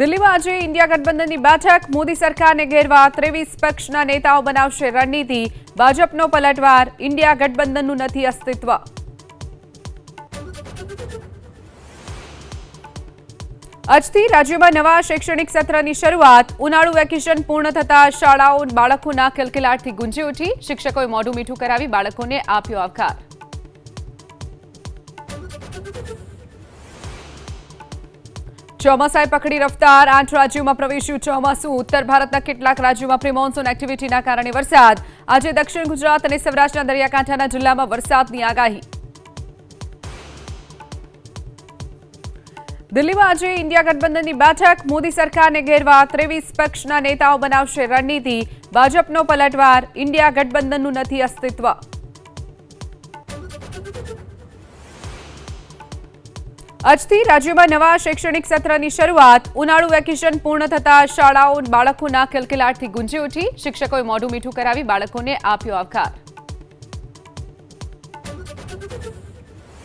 દિલ્હીમાં આજે ઇન્ડિયા ગઠબંધનની બેઠક મોદી સરકારને ઘેરવા 23 પક્ષના નેતાઓ બનાવશે રણનીતિ ભાજપનો પલટવાર ઇન્ડિયા ગઠબંધનનું નથી અસ્તિત્વ આજથી રાજ્યમાં નવા શૈક્ષણિક સત્રની શરૂઆત ઉનાળુ વેકેશન પૂર્ણ થતા શાળાઓ બાળકોના કિલકિલાટથી ગુંજી ઉઠી શિક્ષકોએ મોઢું મીઠું કરાવી બાળકોને આપ્યો આવકાર ચોમાસાએ પકડી રફતાર 8 રાજ્યોમાં પ્રવેશ્યું ચોમાસું ઉત્તર ભારતના કેટલાક રાજ્યોમાં પ્રી મોન્સૂન એક્ટિવિટીના કારણે વરસાદ આજે દક્ષિણ ગુજરાત અને સૌરાષ્ટ્રના દરિયાકાંઠાના જિલ્લામાં વરસાદની આગાહી દિલ્હીમાં આજે ઇન્ડિયા ગઠબંધનની બેઠક મોદી સરકારને ઘેરવા 23 પક્ષના નેતાઓ બનાવશે રણનીતિ ભાજપનો પલટવાર ઇન્ડિયા ગઠબંધનનું નથી અસ્તિત્વ આજથી રાજ્યમાં નવા શૈક્ષણિક સત્રની શરૂઆત ઉનાળુ વેકેશન પૂર્ણ થતા શાળાઓ બાળકોના કિલકિલાટથી ગુંજી ઉઠી શિક્ષકોએ મોઢું મીઠું કરાવી બાળકોને આપ્યો આવકાર